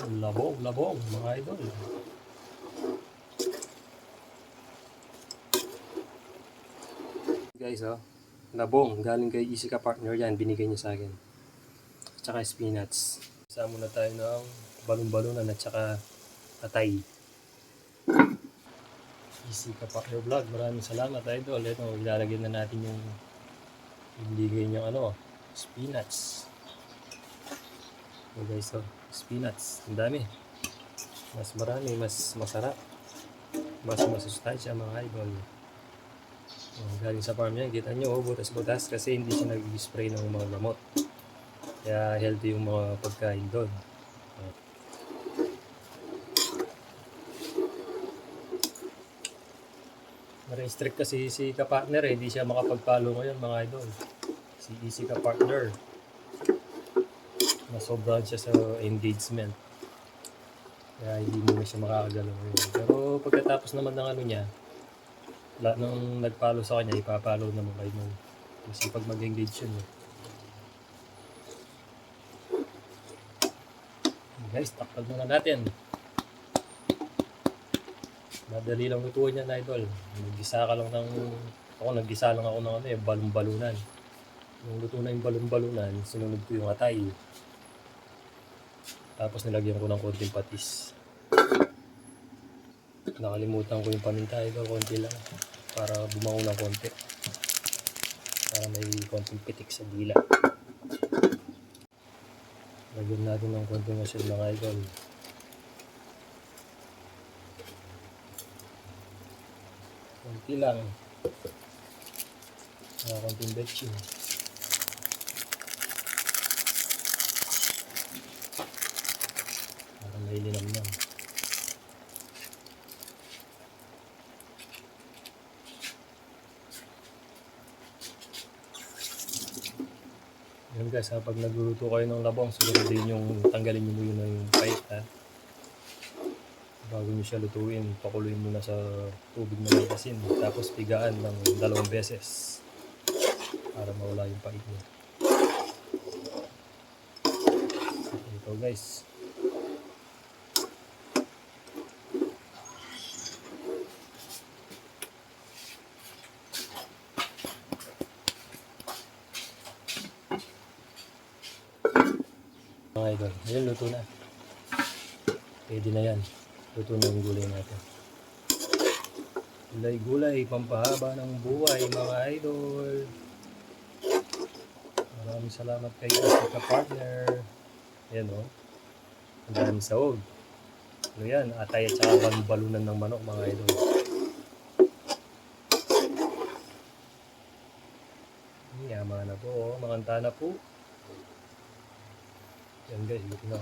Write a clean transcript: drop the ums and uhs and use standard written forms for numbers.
Labong, labong mga idol. Guys, oh, labong galing kay Easy Ka Partner yan, binigay niya sa akin. Tsaka spinach. Isa muna tayo ng balon-balunan at tsaka atay. Easy Ka Partner Vlog, maraming salamat idol. Ito, ilalagay na natin yung binigay niyang spinach. So guys, oh, spinach, ang dami. Mas marami, mas masarap. Mas masustansya mga idol. Oh, galing sa farm niya, kita nyo, butas-butas kasi hindi siya nag-spray ng mga gamot. Kaya healthy yung mga pagkain doon. Oh. Na-restrict kasi si ka-partner hindi siya makapag-follow ngayon mga idol. Si Easy Ka-Partner. Nasobrahan siya sa engagement. Kaya hindi mo na siya makakagalaw ngayon. Pero pagkatapos naman ng niya, lahat ng nag-follow sa kanya, ipapollow naman kayo nun. Kasi pag mag-engage yun. Guys, takpag muna natin. Madali lang lutuin yan, idol. Naggisa ka lang ng... Ako, naggisa lang ako ng balon-balunan. Yung luto na yung balon-balunan, sinunod ko yung atay. Tapos nilagyan ko ng konting patis. Nakalimutan ko yung paminta, idol. Konti lang. Para bumango ng konti. Para may konting pitik sa dila. Lagyan natin ng konting asin mga idol. Konti lang. Konting betchin. Para may linamnam. Yan guys, pag nagluluto kayo ng labong, siguro din yung tanggalin nyo muna yung pait ha. Bago nyo siya lutuin, pakuluin muna sa tubig na may asin. Tapos pigaan ng 2 beses para mawala yung pait niya. Ito guys. Mga idol, ayun, luto na. Pwede na yan. Luto na yung gulay natin. Gulay-gulay, pampahaba ng buhay mga idol. Maraming salamat kay Easy Ka-Partner. Ayan o. Ang daming sahog. Ano yan? Atay at saka balon-balunan ng manok mga idol. Yaman na po. Manganta na po. Yan guys, luto na.